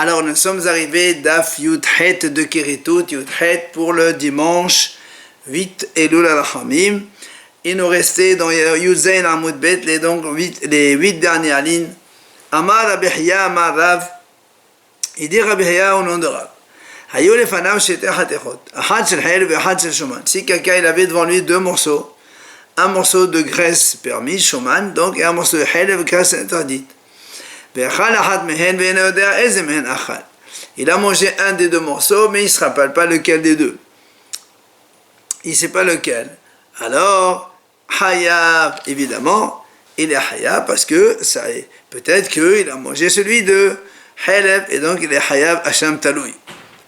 Alors nous sommes arrivés d'Af Yudhet de Keritut, Yudhet pour le dimanche 8 Elul al-Hamim. Il nous restait dans Yudzain Amud Bet, les 8 dernières lignes. Amar Rabbi Hiya, Amar Rav. Il dit Rabbi Hiya au nom de Rav. Hayu lefanav shete hatechot, ahad shel hel ve'ahad shel shoman. Si quelqu'un il avait devant lui deux morceaux, un morceau de graisse permis, shoman, donc, et un morceau de hel et graisse interdite. Il a mangé un des deux morceaux, mais il ne se rappelle pas lequel des deux. Il ne sait pas lequel. Alors, Hayab, évidemment, il est Hayab parce que peut-être qu'il a mangé celui de Haleb, et donc il est Hayab Hacham Taloui,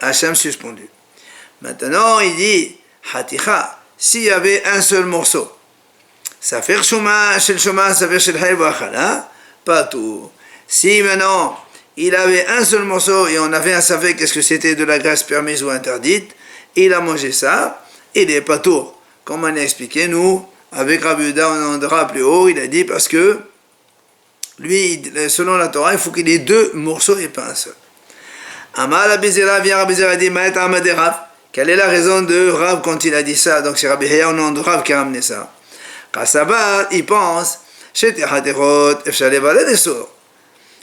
Hacham suspendu. Maintenant, il dit Haticha, s'il y avait un seul morceau, ça fait Shuma, Shel Shuma, ça fait Shel Haleb Achala, pas tout. Si maintenant il avait un seul morceau et on avait un savait qu'est-ce que c'était de la graisse permise ou interdite, il a mangé ça, il n'est pas tour. Comme on a expliqué, nous, avec Rabbi Yehuda, on en dira plus haut, il a dit parce que lui, selon la Torah, il faut qu'il ait deux morceaux et pas un seul. Amar Rabbi Zera, vient Rabbi Zera dit, Ma'et Amad Rav. Quelle est la raison de Rav quand il a dit ça? Donc c'est Rabbi Hiya au nom de Rav qui a ramené ça. Kassabat, il pense, Shete Haterot, Efshale Valed Esor.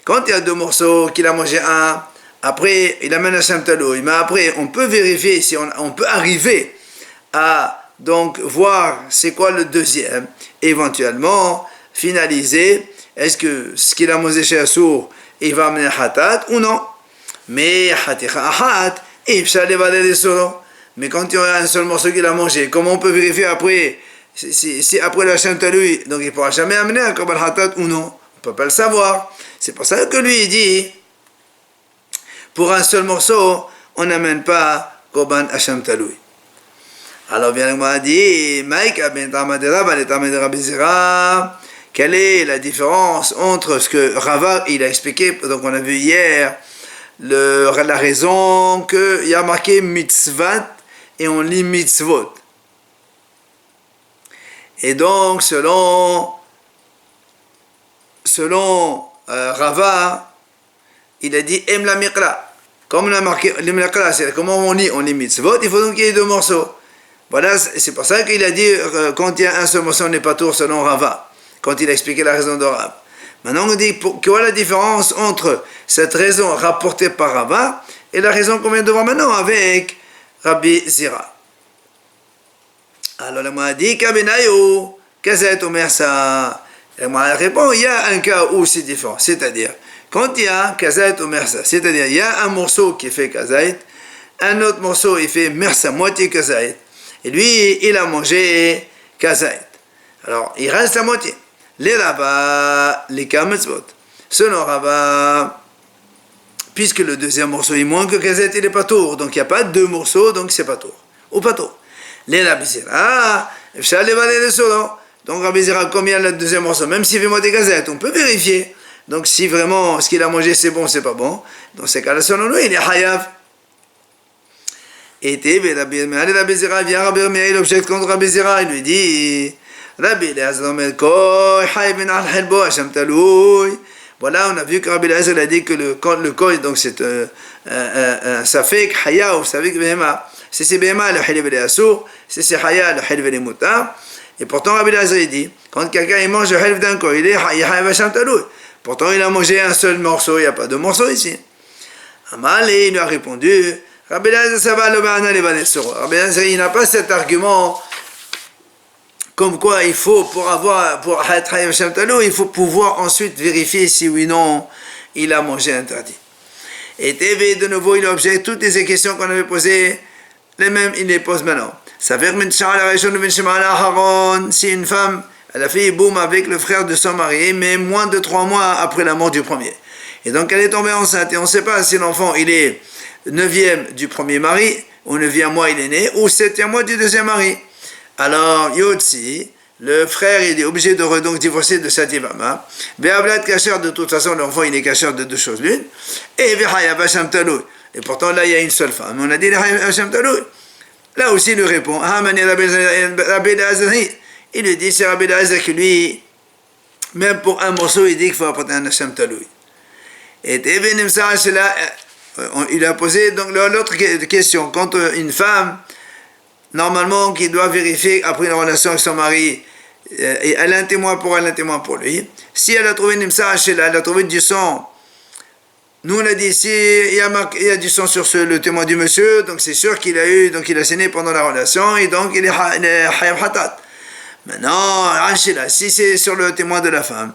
Quand il y a deux morceaux, qu'il a mangé un, après il amène un Hacham Taloui, mais après on peut vérifier, si on peut arriver à donc voir c'est quoi le deuxième, éventuellement finaliser, est-ce que ce qu'il a mangé chez Assour, il va amener Hatat ou non. Mais Haticha Ahat, mais quand il y a un seul morceau qu'il a mangé, comment on peut vérifier après, si après le Hacham Taloui, donc il ne pourra jamais amener un Korban Hatat ou non, on ne peut pas le savoir. C'est pour ça que lui il dit, pour un seul morceau, on n'amène pas Korban Hacham Taloui. Alors bien moi dit, Maïka ben Tamadera, ben Tamadera Bezera, quelle est la différence entre ce que Rava il a expliqué, donc on a vu hier, la raison qu'il y a marqué mitzvat et on lit mitzvot. Et donc selon Rava, il a dit Em la Mikra. Comme on a marqué l'Imlaqra, c'est comment on lit mitzvot, il faut donc qu'il y ait deux morceaux. Voilà, c'est pour ça qu'il a dit quand il y a un seul morceau, on n'est pas tour selon Rava, quand il a expliqué la raison de Rav. Maintenant on dit quelle est la différence entre cette raison rapportée par Rava et la raison qu'on vient de voir maintenant avec Rabbi Zira. Alors on a dit Kabenayo, Kazet Omer ça. Et moi, elle répond, il y a un cas où c'est différent. C'est-à-dire, quand il y a Kazait ou Mersa, c'est-à-dire, il y a un morceau qui fait Kazait, un autre morceau, il fait Mersa, moitié Kazait. Et lui, il a mangé Kazait. Alors, il reste la moitié. Les Rava, les Kametzvot. Selon Rava, puisque le deuxième morceau est moins que Kazait, il n'est pas tour. Donc, il n'y a pas deux morceaux, donc c'est pas tour. Ou pas tour. Les Rabbi donc Rabbi Zera, combien le deuxième morceau? Même s'il fait moitié Kazait, on peut vérifier. Donc si vraiment ce qu'il a mangé c'est bon, c'est pas bon, dans ces cas-là, selon lui, il est Hayav. Et Rabbi Zera vient, Rabbi Meir, il objecte contre Rabbi Zera, il lui dit Rabbi Eliezer Omer Koy, Hayvin al Helbo, Hacham Taloui. Voilà, on a vu que Rabbi Eliezer a dit que le Koy, donc c'est un Safek, Hayav, Safek Behema. Si c'est Behema, le Helev est Assour, si c'est Haya, le Helev est Mutar. Et pourtant, Rabbi Eliezer dit, quand quelqu'un il mange le Helv d'un Koy, il est Hayav Hacham Taloui. Pourtant, il a mangé un seul morceau, il n'y a pas de morceau ici. Amalé, il lui a répondu, Rabbi Eliezer, ça va le Ba'ana les Banesoro. Rabbi Eliezer, il n'a pas cet argument comme quoi il faut, pour être Hayav Hacham Taloui, il faut pouvoir ensuite vérifier si oui ou non il a mangé interdit. Et TV, de nouveau, il objecte toutes les questions qu'on avait posées, les mêmes, il les pose maintenant. Ça fait si une femme, elle a fait boum avec le frère de son mari, mais moins de 3 mois après la mort du premier. Et donc elle est tombée enceinte, et on ne sait pas si l'enfant il est 9e du premier mari, ou 9e mois il est né, ou 7e mois du deuxième mari. Alors, Yotsi, le frère il est obligé de donc divorcer de sa tivama. Be'avlat kasher, de toute façon l'enfant il est kasher de deux choses l'une, et Ve'hayav Hacham Taloui. Et pourtant là il y a une seule femme. On a dit Hayav Hacham Taloui. Là aussi, il lui répond, il lui dit, c'est Rabbi Eliezer qui lui, même pour un morceau, il dit qu'il faut apporter un Hacham Taloui. Et Il a posé donc l'autre question. Quand une femme, normalement, qui doit vérifier après une relation avec son mari, et elle a un témoin pour elle, un témoin pour lui, si elle a trouvé une nimsa chez elle, elle a trouvé du sang. Nous on a dit si il y a du sang sur le témoin du monsieur, donc c'est sûr qu'il a saigné pendant la relation et donc il est hayab hatat. Maintenant, si c'est sur le témoin de la femme,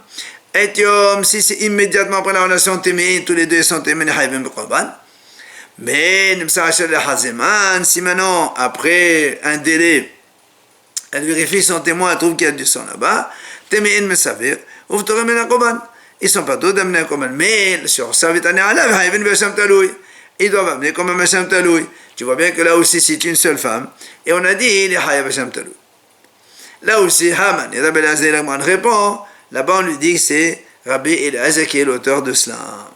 etiom, si c'est immédiatement après la relation témé, tous les deux sont témé hayabim b'korban. Mais si maintenant, après un délai, elle vérifie son témoin, elle trouve qu'il y a du sang là-bas, témé in mesavir, ouf torem en korban. Ils sont pas tous d'amener comme un mais sur ça ils doivent amener comme un Hacham Taloui. Tu vois bien que là aussi c'est une seule femme et on a dit il est Hayab Hacham Taloui. Là aussi Haman et Rabbi Elazar répond, là-bas on lui dit que c'est Rabbi Elazar qui est l'auteur de cela.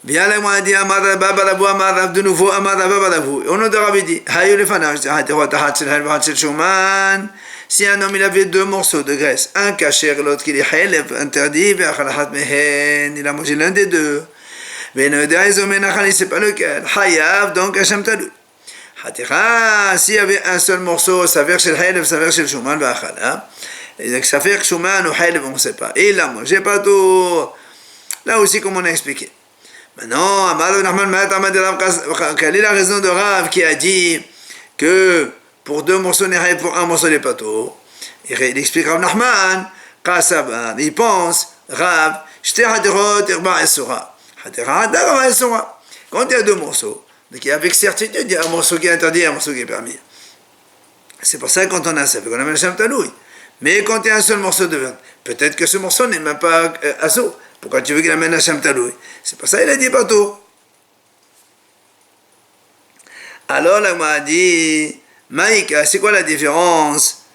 Bien là on a dit Amar Baba Rabu Amar de nouveau Amar Baba Rabu. On a de Rabbi dit Hayu le fanage Hatil Shuman. Si un homme il avait deux morceaux de graisse, un caché et l'autre qui est halef, interdit, il a mangé l'un des deux. Mais il ne sait pas lequel. Hayav, donc Hacham Talou. S'il y avait un seul morceau, ça verse le halef, ça verse le shuman, et donc ça fait que shuman ou halef, on ne sait pas. Et il a mangé pas tout. Là aussi, comme on a expliqué. Maintenant, quelle est la raison de Rav qui a dit que pour deux morceaux n'est pour un morceau n'est pas tout. Il explique Rav Nachman, il pense, Rav, quand il y a deux morceaux, donc il y a avec certitude, il y a un morceau qui est interdit et un morceau qui est permis. C'est pour ça que quand on a ça, on amène Hacham Taloui. Mais quand il y a un seul morceau de viande, peut-être que ce morceau n'est même pas assaut. Pourquoi tu veux qu'il amène Hacham Taloui? C'est pour ça qu'il a dit pas tout. Alors là, on a dit, Maïka, c'est quoi la différence?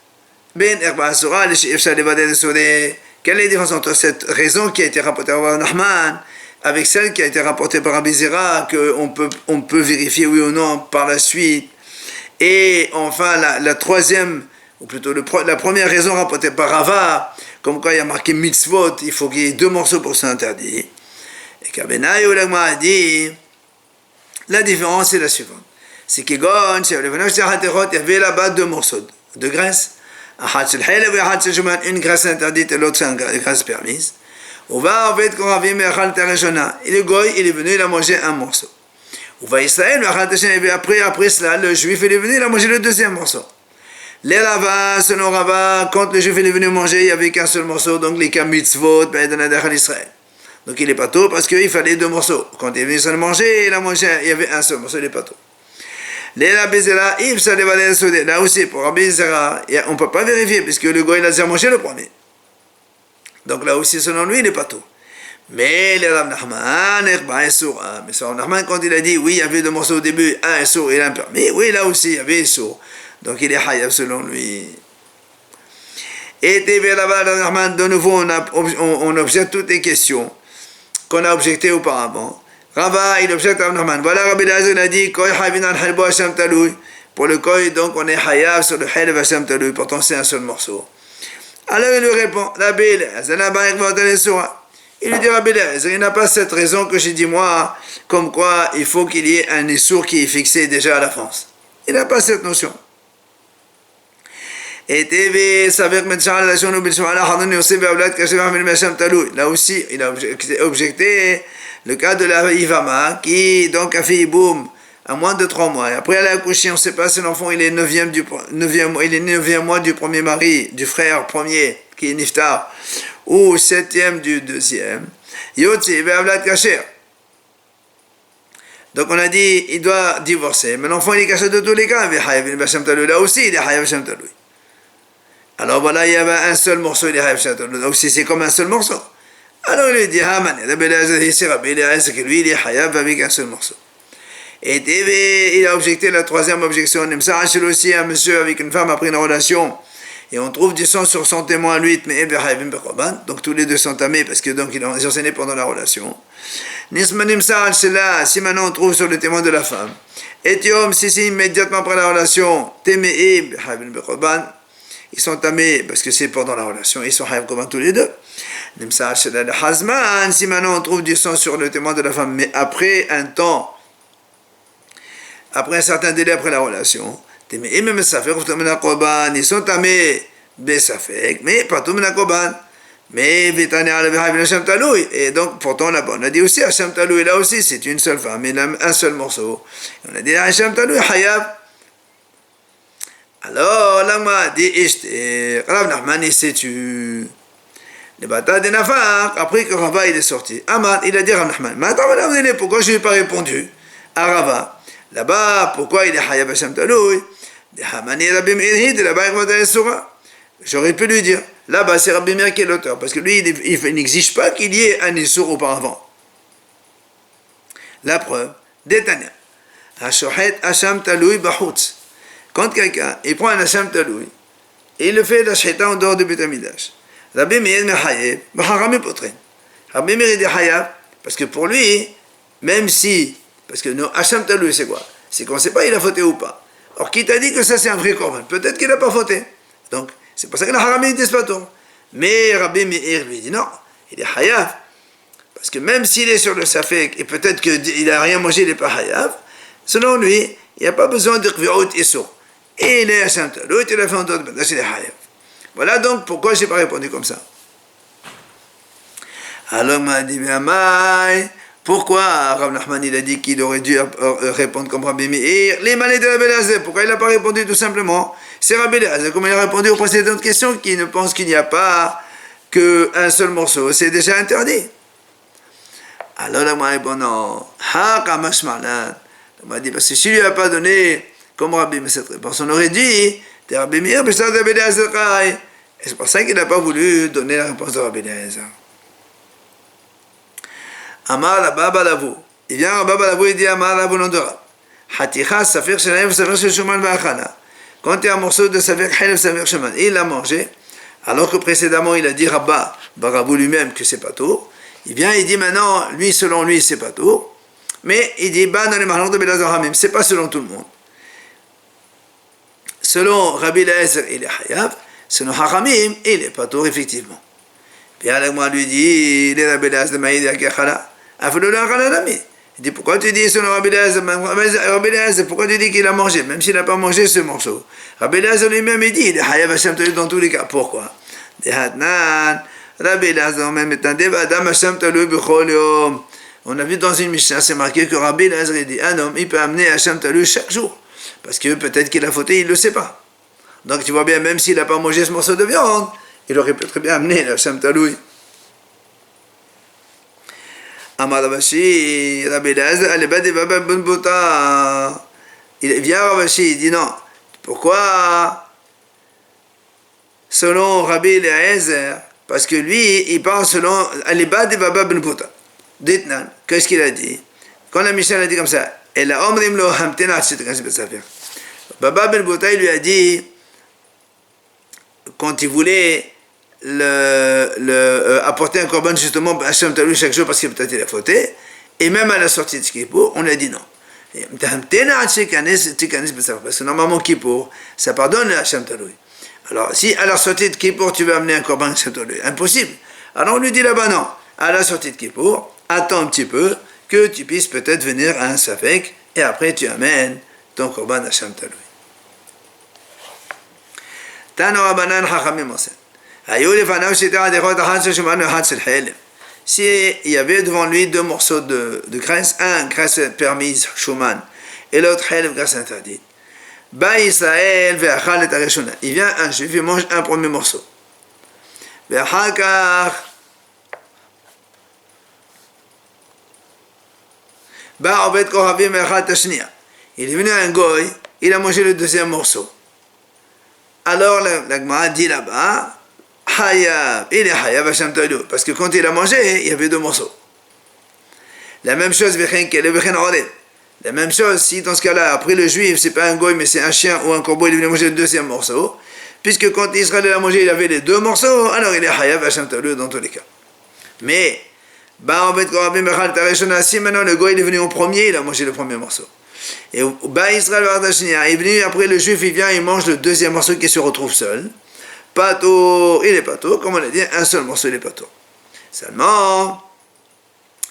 Ben Erba Asura, quelle est la différence entre cette raison qui a été rapportée par Rav Nachman avec celle qui a été rapportée par Rabbi Zera, qu'on peut vérifier oui ou non par la suite? Et enfin, la troisième, ou plutôt la première raison rapportée par Rava, comme quoi il y a marqué mitzvot, il faut qu'il y ait deux morceaux pour s'interdire. Et qu'Abenaï Olagma a dit, la différence est la suivante. C'est qu'il y avait là-bas deux morceaux de graisse. Une graisse interdite et l'autre c'est une graisse permise. Et le goy, il est venu, il a mangé un morceau. Après cela, le juif, il est venu, il a mangé le deuxième morceau. Les Rava, selon Rava, quand le juif est venu manger, il n'y avait qu'un seul morceau, donc les cas mitzvot, Israël. Donc il est pas tôt parce qu'il fallait deux morceaux. Quand il est venu se manger, il y avait un seul morceau, il est pas tôt. Là aussi, pour Rabbi Zera, on ne peut pas vérifier, puisque le goy il a déjà mangé le premier. Donc là aussi, selon lui, il n'est pas tout. Mais le Rav Nachman, mais sur Rav Nachman, quand il a dit, oui, il y avait deux morceaux au début, un est sourd et un permis, oui, là aussi, il y avait sourd. Donc il est hayab selon lui. Et Rav Nachman, de nouveau, on objecte toutes les questions qu'on a objectées auparavant. Rava, il objecte à Rav Nachman. Voilà, Rabbi Elazar a dit, Koy Havinan Halbo Hacham Taloui. Pour le Koy, donc, on est hayab sur le Halb Hacham Taloui. Pourtant, c'est un seul morceau. Alors, il lui répond, Rabbi Elazar, il lui dit, Rabbi Elazar, il n'a pas cette raison que j'ai dit moi, comme quoi il faut qu'il y ait un essour qui est fixé déjà à la France. Il n'a pas cette notion. Et TV, Saver Metchal, la Shonou Bilshwala, Hadon Yosef, Avlat, Kashem, Hacham Taloui. Là aussi, il a objecté le cas de la Ivama, qui donc a fait Iboum à moins de 3 mois. Et après, elle a accouché, on ne sait pas si l'enfant il est 9e mois du premier mari, du frère premier, qui est Niftar, ou 7e du deuxième. Yotzi, Avlat, Kasher. Donc on a dit, il doit divorcer. Mais l'enfant il est caché de tous les cas. Là aussi, il est Hayab Hacham Taloui. Alors voilà, il y avait un seul morceau, il est Hayab Hacham Taloui. Donc si c'est comme un seul morceau. Alors il lui dit, Haman, Rabbi Elazar, que lui, il est Hayab avec un seul morceau. Et il a objecté la troisième objection. Aussi, un monsieur avec une femme après une relation, et on trouve du sang sur son témoin, lui, donc tous les deux sont tamés, parce que donc ils ont enseigné pendant la relation. Si maintenant on trouve sur le témoin de la femme, Etiom, si immédiatement après la relation, ils sont tamés, parce que c'est pendant la relation, ils sont Hayab tous les deux. Si maintenant on trouve du sang sur le témoin de la femme, mais après un temps, après un certain délai après la relation, ils sont tamés besafek, mais pas tout le korban. Mais et donc pourtant là-bas on a dit aussi Hacham Taloui, là aussi c'est une seule femme, il a un seul morceau. On a dit Hacham Taloui Hayab. Alors là m'a dit Rav Nachman il s'est tué. Le bata de Nafar, après que Rava il est sorti, Amar il a dit Rav Nachman, mais attends pourquoi je lui ai pas répondu à Rava? Là-bas pourquoi il est Hayab Hacham Taloui? De Hamani Rabbi Meir de là-bas j'aurais pu lui dire. Là-bas, c'est Rabbi Meir qui est l'auteur, parce que lui, il n'exige pas qu'il y ait un Issour auparavant. La preuve, Détania. Hashohet Hacham Taloui Bahutz. Quand quelqu'un, il prend un Hacham Taloui, et il le fait la sheta en dehors du Beit HaMikdash. Rabbi Meir Mechayev, Baharami Potrin. Rabbi Meir dit Hayab, parce que pour lui, même si, parce que nos Hacham Taloui, c'est quoi? C'est qu'on ne sait pas il a fauté ou pas. Or, qui t'a dit que ça c'est un vrai korban? Peut-être qu'il n'a pas fauté. Donc, c'est pour ça que le haram dit pas tôt. Mais Rabbi Meir lui dit non, il est hayav. Parce que même s'il est sur le safek, et peut-être qu'il n'a rien mangé, il n'est pas hayav, selon lui, il n'y a pas besoin de kvi'ot issour. Et il est Hacham Taloui, il a fait en dehors de Badash, il est hayav. Voilà donc pourquoi je n'ai pas répondu comme ça. Alors, m'a dit, pourquoi Rav Nachman il a dit qu'il aurait dû répondre comme Rabbi Meir? Les malais de Rabbi Eliezer, pourquoi il n'a pas répondu tout simplement? C'est Rabbi Eliezer, comme il a répondu aux précédentes questions, qui ne pense qu'il n'y a pas qu'un seul morceau, c'est déjà interdit. Alors là, moi, répondu non. On m'a dit, parce que si lui n'a pas donné comme Rabbi Meir cette réponse, on aurait dit, t'es Rabbi Meir, mais c'est Rabbi Eliezer. Et c'est pour ça qu'il n'a pas voulu donner la réponse de Rabbi Eliezer. Amar la Baba Lavou. Il vient à Baba Lavou et dit Amar Lavou non de Rab. Haticha Safir Shanaim Safir Sheshuman Vachana. Quand il y a un morceau de Safir Halef Safir Sheshuman, il l'a mangé, alors que précédemment il a dit Rabba Baravou lui-même que c'est pas tout. Il vient et dit maintenant, lui selon lui c'est pas tout. Mais il dit Ban dans les mahlons de Belazar Hamim, c'est pas selon tout le monde. Selon Rabbi Eliezer, il est Hayav. Selon Haramim, il est pas tout effectivement. Puis alors moi lui dit il est Rabbi Eliezer de Maïd Yakhala. Il dit pourquoi tu dis selon Rabbi Eliezer, pourquoi tu dis qu'il a mangé, même s'il n'a pas mangé ce morceau? Rabbi Eliezer lui-même il dit il est Hayav Hacham Taloui dans tous les cas. Pourquoi? Rabbi Eliezer même est un débat Adam Hacham Taloui b'chol yom. On a vu dans une Mishnah, c'est marqué que Rabbi Eliezer dit un homme il peut amener Hacham Taloui chaque jour, parce que peut-être qu'il a fauté, il ne le sait pas. Donc tu vois bien, même s'il n'a pas mangé ce morceau de viande, il aurait pu très bien amener Hacham Taloui. Amar Ravashi, Rabbi Eliezer, Alebad et Baba Ben Bota. Il vient Ravashi, il dit non. Pourquoi? Selon Rabbi Eliezer, parce que lui, il parle selon Alebad et Baba Ben Bota. Dites-nous, qu'est-ce qu'il a dit? Quand la Mishnah a dit comme ça, et la Omrim lo hamtena, c'est ce que ça fait. Baba Ben Bota, il lui a dit, quand il voulait apporter un korban justement à Hacham Taloui chaque jour parce qu'il peut-être il a fauté, et même à la sortie de Kippour, on a dit non. Parce que normalement Kippour, ça pardonne à Hacham Taloui. Alors si à la sortie de Kippour tu veux amener un korban à Hacham Taloui, impossible. Alors on lui dit là-bas non, à la sortie de Kippour, attends un petit peu que tu puisses peut-être venir à un safek et après tu amènes ton korban à Hacham Taloui. Tano Rabanan Chachamim Mosen. S'il y avait devant lui deux morceaux de graisse, un graisse permise, Shuman, et l'autre graisse interdite. Il vient un juif, il mange un premier morceau. Il est venu un goy, il a mangé le deuxième morceau. Alors la Gemara dit là-bas, Hayab, il est Hayab Hacham Taloui, parce que quand il a mangé, il y avait deux morceaux. La même chose, la même chose, si dans ce cas-là, après le juif, c'est pas un goy, mais c'est un chien ou un corbeau, il est venu manger le deuxième morceau, puisque quand Israël a mangé, il avait les deux morceaux, alors il est Hayab Hacham Taloui dans tous les cas. Mais, si maintenant le goy est venu au premier, il a mangé le premier morceau. Et Israël est venu, après le juif, il vient, il mange le deuxième morceau qui se retrouve seul. Pato, il est pato, comme on l'a dit, un seul morceau, il est pato. Seulement,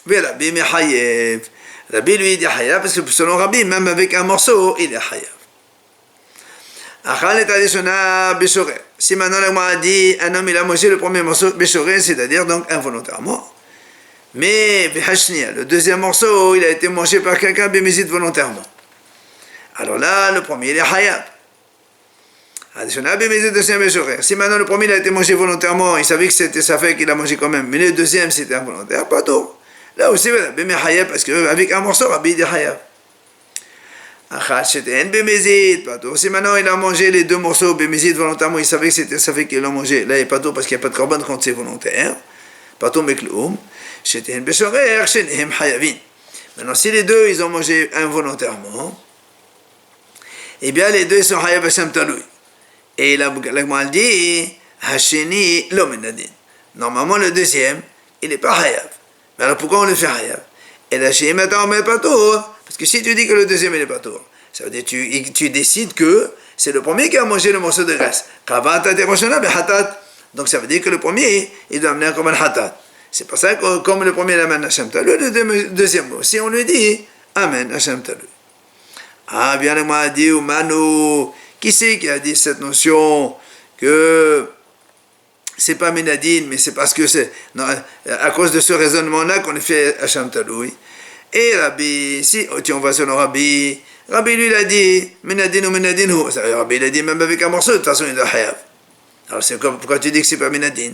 Rabbi Mechayev. Rabbi lui dit Hayav, parce que selon Rabbi, même avec un morceau, il est Hayav. Achal et Adishona Beshoré. Si maintenant la Gemara dit un homme il a mangé le premier morceau Beshoré, c'est-à-dire donc involontairement. Mais Behashnia, le deuxième morceau, il a été mangé par quelqu'un Bémézit volontairement. Alors là, le premier il est Hayav. Adishona Bémézit, deuxième Beshoré. Si maintenant le premier il a été mangé volontairement, il savait que c'était sa fait qu'il a mangé quand même. Mais le deuxième c'était involontaire, pas tout. Là aussi, Rabbi Mechayev, parce qu'avec un morceau, Rabbi dit Hayav. Si maintenant il a mangé les deux morceaux bémézit volontairement, il savait que c'était ça fait qu'il l'a mangé. Là il n'est pas tout parce qu'il n'y a pas de korban quand c'est volontaire. Pas tout mais kloum. Maintenant si les deux ils ont mangé involontairement, eh bien les deux ils sont hayav Hashem taloui. Et la Gemara dit Hasheni lo menadin. Normalement le deuxième il n'est pas hayav. Mais alors pourquoi on le fait hayav? Et la Hasheni maintenant on met pas tout. Parce que si tu dis que le deuxième il n'est pas tour, ça veut dire que tu décides que c'est le premier qui a mangé le morceau de graisse. Donc ça veut dire que le premier, il doit amener un korban hatat. C'est pour ça que comme le premier l'amène Hashem Talou, le deuxième aussi on lui dit Amen Hashem Talou. Ah bien le m'a dit Manu, qui c'est qui a dit cette notion que c'est pas Menadine, mais c'est parce que c'est à cause de ce raisonnement-là qu'on fait Hashem Talou. Et Rabbi, si on va sur le Rabbi lui il a dit Menadin ou Menadin ou Rabbi il a dit même avec un morceau de toute façon il doit hayav. Alors c'est comme pourquoi tu dis que c'est pas Menadin.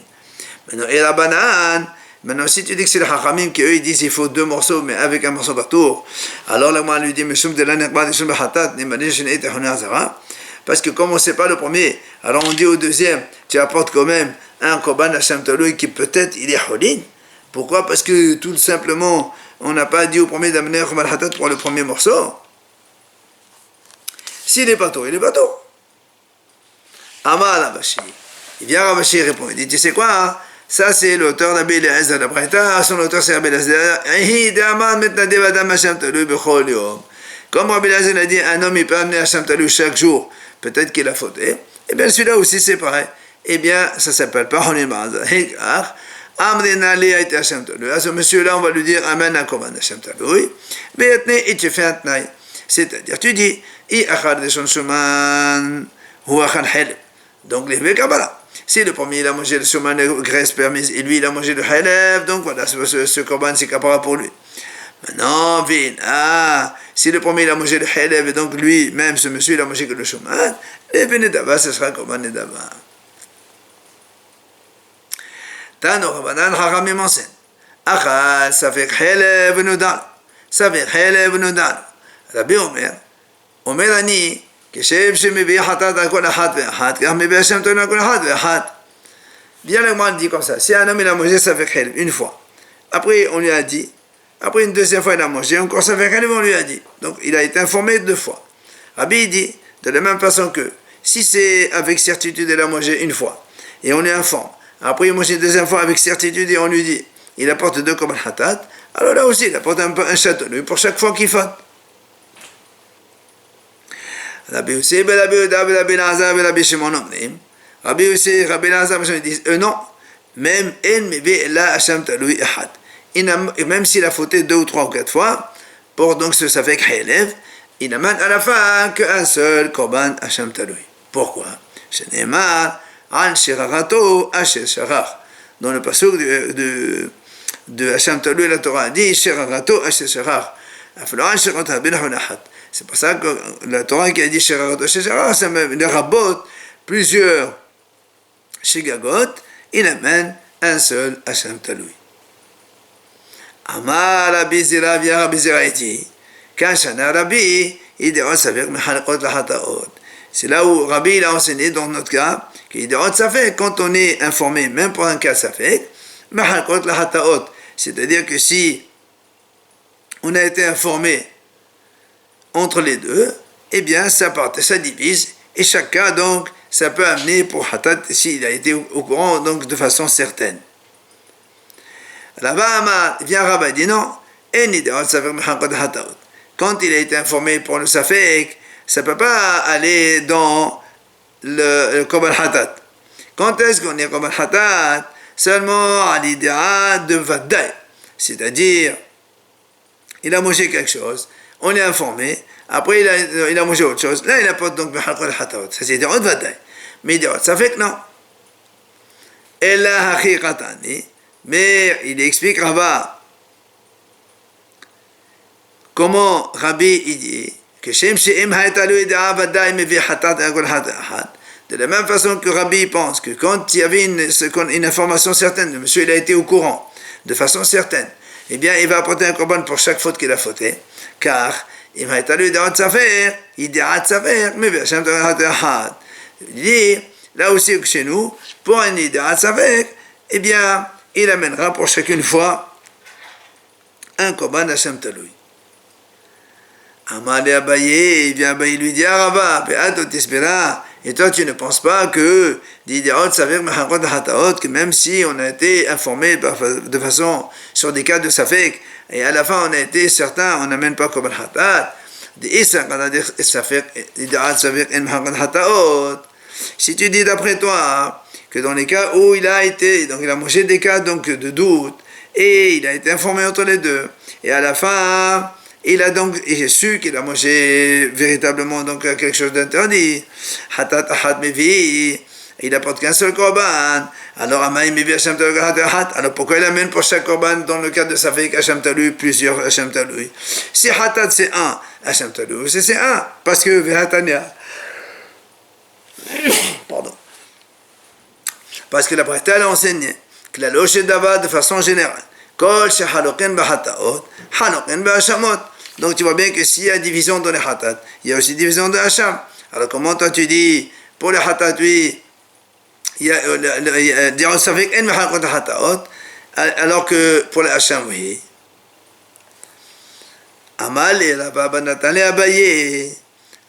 Maintenant et la banane, maintenant si tu dis que c'est les Hachamim qui eux ils disent il faut deux morceaux mais avec un morceau par tour, alors là moi lui dit Meshum de l'anekba de Shum Hatat Nimadin Shin et Hazara, parce que comme on sait pas le premier, alors on dit au deuxième tu apportes quand même un korban Hashem Taloui qui peut-être il est holin. Pourquoi? Parce que tout simplement on n'a pas dit au premier d'amener Korban Hatat pour le premier morceau. S'il est pas tôt, il est pas tôt. Amar Rabashi. Il vient Rabashi répondre. Il dit, tu sais quoi? Hein? Ça c'est l'auteur d'Abbi Eliezer de la Braïta. Son auteur c'est Rabbi Eliezer. Comme Rabbi Eliezer a dit, un homme il peut amener Hashem Talou chaque jour. Peut-être qu'il a fauté. Et bien celui-là aussi c'est pareil. Eh bien ça s'appelle pas Honim Ba'azah. Amrina li a été Hashem Talou. À ce monsieur-là, on va lui dire Amen à Korban Hashem Talou. Et tu fais un tnaï. C'est-à-dire, tu dis I achar de son shuman ou achar haleb. Donc, les Kabbalah. Si le premier il a mangé le shuman de graisse permise et lui il a mangé le haleb, donc voilà, ce Korban c'est capara pour lui. Maintenant, si le premier il a mangé le haleb et donc lui, même ce monsieur il a mangé que le shuman, et Benedava, ce sera Korban Nedava. Tano Rabbanan Haramim enseigne. Achal, ça fait Chelev Nudal. Ça fait Chelev Nudal. Rabbi Omer Ani, כשם שמביא חטאת על כל אחת ואחת, כך מביא השם טוען על כל אחת ואחת. Bien le mal dit comme ça. Si un homme il a mangé, ça fait Chelev une fois. Après, on lui a dit. Après, une deuxième fois, il a mangé. Encore, ça fait Chelev, on lui a dit. Donc, il a été informé deux fois. Rabbi dit, de la même façon que, si c'est avec certitude, il a mangé une fois, et on lui informe. Après, il mange une deuxième fois avec certitude et on lui dit, il apporte deux korban hatat. Alors là aussi, il apporte un château pour chaque fois qu'il faute. Rabbi aussi, Rabbi Elazar, Rabbi Shimon omrim. Rabbi aussi, Rabbi Elazar, ils disent, non, même en mevi la Hashem taloui echad. Même s'il a fauté deux ou trois ou quatre fois, pour donc ce ça fait Chelev, il n'amène à la fin qu'un seul korban Hashem taloui. Pourquoi? Shenemar Al Shirarato Asher Sharach. Dans le pasuk de Hashem Talou, la Torah dit Shirarato Asher Sharach. C'est pour ça que la Torah qui a dit Shirarato Asher Sharach, ça met les rabots, plusieurs Shigagot, il amène un seul Hashem Talou. Amar Rabbi Zira via Rabbi Zira dit Kashana Rabbi, il dit Savir Mechalakot la Hataot. C'est là où Rabbi il a enseigné dans notre cas qu'il dit ça fait quand on est informé, même pour un cas ça fait, c'est-à-dire que si on a été informé entre les deux, eh bien ça divise et chaque cas donc ça peut amener pour hatat s'il a été au courant donc de façon certaine. Là-bas, vient Rabbi dit non, quand il a été informé pour le safek, ça ne peut pas aller dans le korban hatat. Quand est-ce qu'on est korban hatat? seulement à l'idéa de Vadaï. C'est-à-dire, il a mangé quelque chose, on est informé, après il a mangé autre chose, là il apporte donc Mehaqul Hataot. Ça c'est Idéa de Vadaï. Mais Idéa, ça fait que non. Et là, Haqiqatani, mais il explique Rava. Comment Rabbi il dit que de la même façon que Rabbi pense que quand il y avait une information certaine, le monsieur il a été au courant de façon certaine, eh bien il va apporter un korban pour chaque faute qu'il a fauté, car il dit là aussi que chez nous, pour un idaat safer, eh bien il amènera pour chacune fois un korban Hashem Taloui. Amalé Abaye, il vient Abaye lui dit Araba, et toi tu ne penses pas que que même si on a été informé de façon sur des cas de Safek, et à la fin on a été certain, on n'amène pas comme Hatat, si tu dis d'après toi que dans les cas où il a été, donc il a mangé des cas donc de doute, et il a été informé entre les deux, et à la fin il a donc su qu'il a mangé véritablement donc quelque chose d'interdit. Hatat ahat mevi, il n'apporte qu'un seul korban. Alors Amaï mevi Hashem Talui hatat. Alors pourquoi il amène pour chaque korban dans le cas de sa fille Hashem Talui plusieurs Hashem Talui? Si hatat c'est un Hashem Talui, c'est un parce que vehatania. Pardon. Parce que la Breta a enseigné que la loche d'Ava de façon générale. Kol shehaloken bahataot, haloken bahashamot. Donc tu vois bien que s'il y a division dans les hatat, il y a aussi division de hacham. Alors comment toi tu dis, pour les hatat, oui, il y a alors que pour les hacham, oui. Amal et Rabba Banatan et Abaye.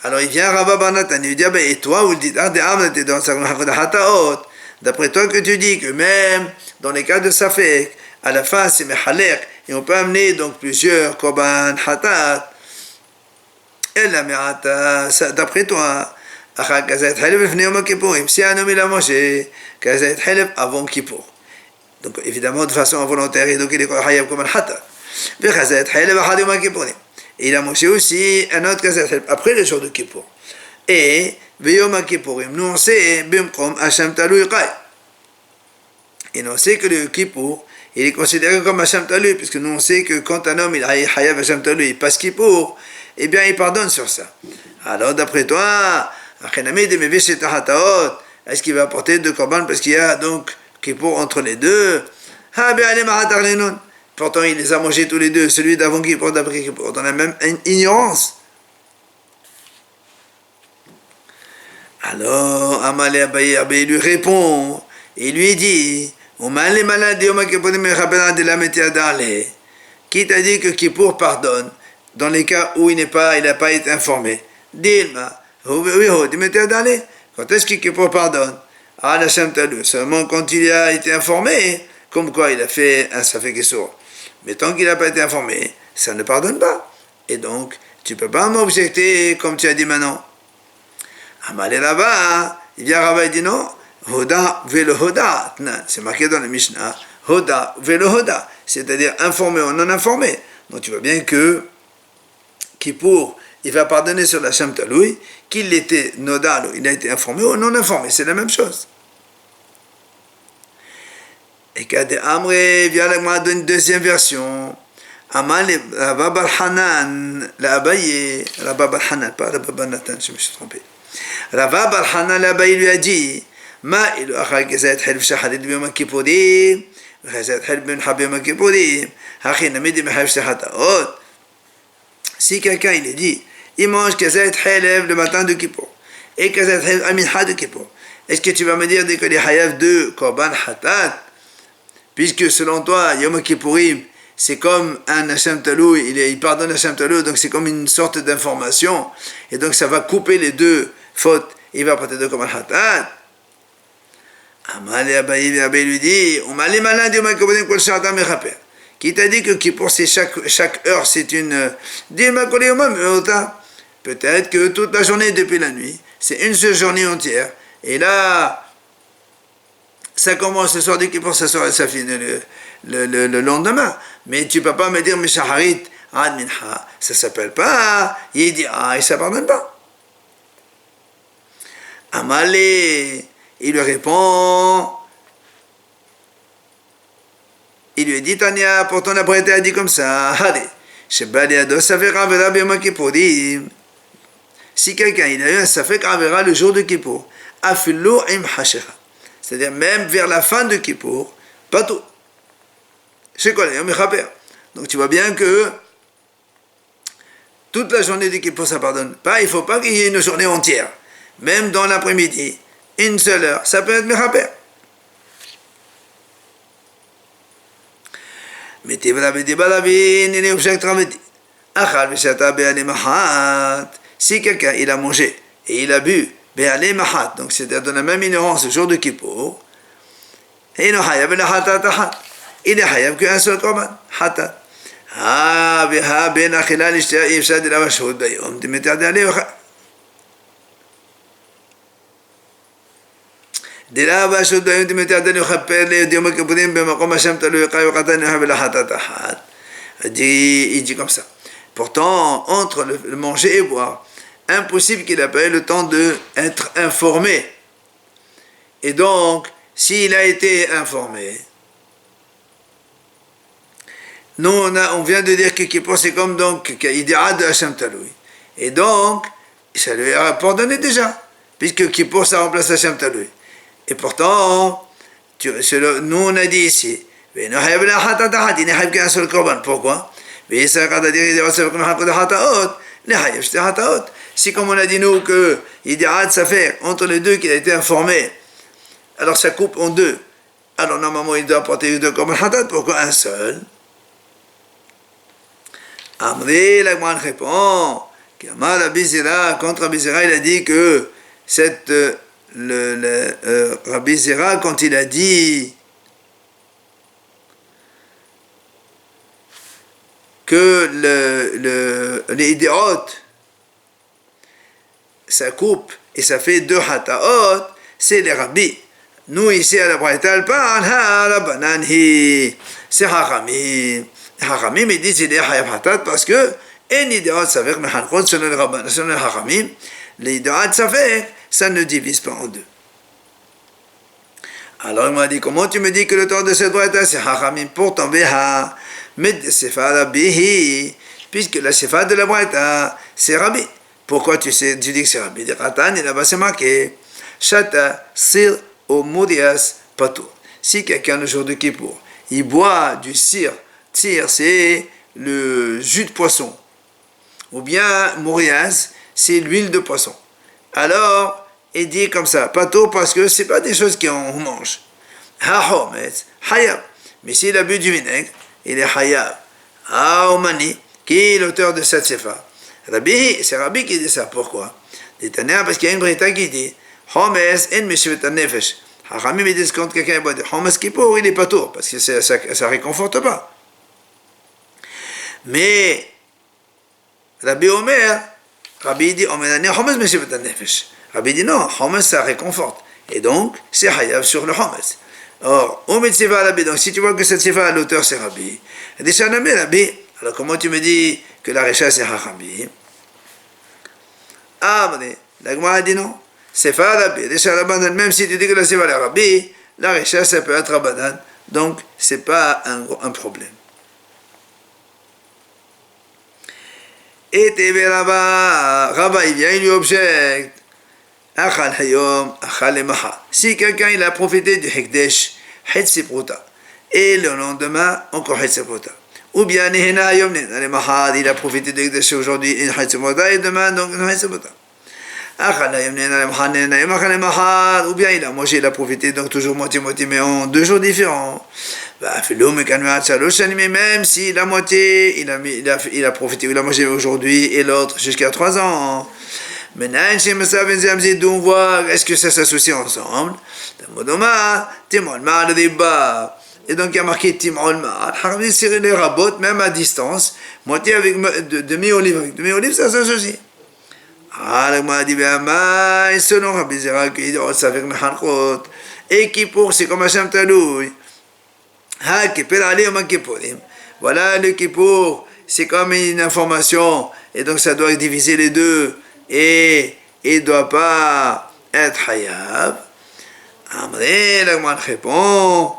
Alors il vient Rabba Banatan, il dit, et toi, vous le dites, d'après toi que tu dis que même dans les cas de Safek, à la fin c'est Mehalek, et on peut amener donc plusieurs korban hatat. Et la me'ata, d'après toi, si un homme il a mangé kazayt halef avant Kippour, donc évidemment de façon involontaire, et donc il est hayab comme un hatat. Et il a mangé aussi un autre kazayt halef après le jour de Kippour. Et Beyom Kippourim, nous on sait Bimkom Hashem Talui Qay. Et nous on sait que le Kippour il est considéré comme Hashem Talui, puisque nous on sait que quand un homme il a Hayav Hashem Talui, il passe Kippour, eh bien il pardonne sur ça. Alors d'après toi, est-ce qu'il va apporter deux korban parce qu'il y a donc Kippour entre les deux? Pourtant il les a mangés tous les deux, celui d'avant Kippour, d'après Kippour, dans la même ignorance. Alors Amalé Abaye lui répond, et lui dit, qui t'a dit que Kippour pardonne dans les cas où il n'a pas été informé? Dilma, quand est-ce que Kippour pardonne? Ah, la Hashem Talui, seulement quand il a été informé, comme quoi il a fait un Safek Issour. Mais tant qu'il n'a pas été informé, ça ne pardonne pas. Et donc, tu ne peux pas m'objecter comme tu as dit maintenant. Amalé Rabba, il vient Rabba et dit non. Hoda velo hoda, c'est marqué dans la Mishnah. Hoda velo hoda, c'est-à-dire informé ou non informé. Donc tu vois bien que Kippour, il va pardonner sur la Hashem Talui, qu'il était nodal, il a été informé ou non informé, c'est la même chose. Et Kade Amre vient avec une deuxième version. Amal Rabba Bar Hanan, la Abaye, Rabba Bar Hanan, pas Rabba Bar Natan, je me suis trompé. Rabba Bar Hanan, la Abaye lui a dit, ما إلو أخاك كزايد حلف شحدد بيوم كيبوريم وكزايد حلف بين حب يوم كيبوريم هاخي نمدي محاف شحدد. Si quelqu'un il est dit il mange kazayt halef le matin de Kippour et kazayt halef à minha de Kippour, est-ce que tu vas me dire que les hayav de korban hatat, puisque selon toi Yom Kippourim c'est comme un Hashem Talui, il pardonne Hashem Talui, donc c'est comme une sorte d'information, et donc ça va couper les deux fautes, il va porter deux korban hatat. Amalé Abaye lui dit, qui t'a dit que Kippour c'est chaque heure c'est une peut-être que toute la journée depuis la nuit c'est une seule journée entière, et là ça commence le soir du Kippour, ça finit le lendemain. Mais tu ne peux pas me dire, Mishaharit, Ad Minha, ça ne s'appelle pas Yedi'a, et ça ne pardonne pas. Amalé, il lui répond, il lui dit, Tania, pourtant la prêté a dit comme ça, allez, si quelqu'un il a eu un Safek Avera le jour de Kippour, Afillo im Hashecha, c'est-à-dire même vers la fin de Kippour, pas tout. C'est quoi, donc tu vois bien que toute la journée de Kippour ça pardonne pas, il ne faut pas qu'il y ait une journée entière. Même dans l'après-midi, une seule heure, ça peut être Mechaper. Mais il est object Ramedi. Si quelqu'un il a mangé et il a bu, donc c'est-à-dire dans la même ignorance le jour de Kippour, il est hayab qu'un seul korban, hatat. Ben achila l'ishtia yifshad ila mashhud bayom, dimitard alé דילה והשו"ת ביום תמתיעתן יכפר ליום הכיפורים במקום השם תלוי יقע וקטן יחב לחטאת אחת. Il dit comme ça. Pourtant, entre le manger et boire, impossible qu'il ait pas eu le temps d'être informé. Et donc, s'il a été informé, nous on vient de dire que Kippour c'est comme donc Idi'a de Hashem Taloui. Et donc, ça lui a pardonné déjà, puisque Kippour ça remplace Hashem Taloui. Et pourtant, nous on a dit ici, pourquoi? Si comme on a dit nous que ça fait entre les deux qu'il a été informé, alors ça coupe en deux. Alors normalement il doit apporter deux korban hatat, pourquoi un seul? Amri, la Gemara répond, contre Rabbi Zera, il a dit que cette Rabbi Zera, quand il a dit que les idéotes ça coupe et ça fait deux hataot, c'est les rabbis. Nous ici à la Braïta, la banane, c'est Haramim. Haramim, ils disent il est hayab hatat parce que en idéot ça fait que selon les rabbins, selon les Haramim, les idéotes ça fait ça ne divise pas en deux. Alors il m'a dit, comment tu me dis que le temps de cette braïta c'est Haramim pour tomber à mais c'est Rabbi, puisque la sefa de la braïta c'est Rabbi. Pourquoi tu dis que c'est Rabbi? Et là-bas c'est marqué Shata sir au murias patou. Si quelqu'un le jour de Kippour il boit du sir c'est le jus de poisson, ou bien murias c'est l'huile de poisson. Alors, il dit comme ça, pas tôt parce que c'est pas des choses qu'on mange. Ha-hometz, hayab. Mais s'il a bu du vinaigre, il est hayab. Ha-omani, qui est l'auteur de cette sefa? Rabbi, c'est Rabbi qui dit ça. Pourquoi? Parce qu'il y a une braïta qui dit, hometz en meshvet nefesh. Haramim me dit quand quelqu'un boit de hometz kippour, il est pas tôt, parce que ça réconforte pas. Mais, Rabbi Omer, Rabbi dit, Rabbi dit non, Homes ça réconforte. Et donc, c'est Hayab sur le Homes. Or, Omed Siva Rabbi, donc si tu vois que cette Siva, l'auteur c'est Rabbi, Rabbi, alors comment tu me dis que la Recha c'est Rabbi? Ah, la Gemara dit non, c'est pas Rabbi, même si tu dis que la Siva est Rabbi, la Recha ça peut être Rabbanan, donc c'est pas un problème. Et Rabba, il vient, il lui objecte. Si quelqu'un il a profité du Hekdesh, et le lendemain, encore Hetziprota. Ou bien il a profité du Hekdesh aujourd'hui, et demain, donc Hetziprota. Ou bien il a mangé, il a profité, donc toujours moitié-moitié, mais en 2 jours différents. Même si la moitié, il a profité, il a mangé aujourd'hui et l'autre jusqu'à 3 ans. Maintenant, d'où on voit, est-ce que ça s'associe ensemble? Et donc il y a marqué Timolma. C'est les rabots, même à distance, moitié avec demi-olive. Avec demi-olive, ça s'associe. Ah, le m'a dit, selon Rabbi Zera, ça fait Et Kippour, c'est comme Hachem Taloui. Ha, Kippur Ali ou Kippurim. Voilà, le Kippour, c'est comme une information, et donc ça doit diviser les deux, et il ne doit pas être Hayab. Amré, l'Agman répond,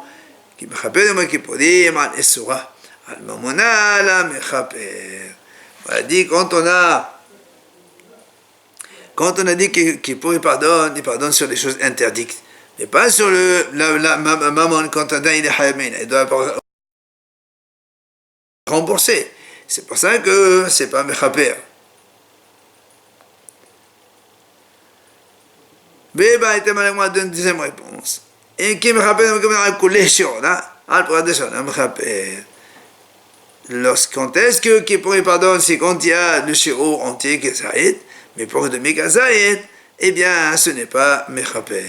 qui me rappelle de Kippurim, al Esura, al Mamona, la Mechaper. Voilà, dit, quand on a dit qu'il pardonne sur les choses interdites, mais pas sur la maman, quand on a il est Hayabin, il doit rembourser. C'est pour ça que c'est pas Mechaper. Beba était mal moi d'une deuxième réponse. Et qui me rappelle comme un coulé chaud, là, al pradeshon, Mechaper. Quand est-ce que qui pourrait pardonner, c'est quand il y a le shiur entier qui est mais pour le demi-kazaïd, eh bien, ce n'est pas Mechaper.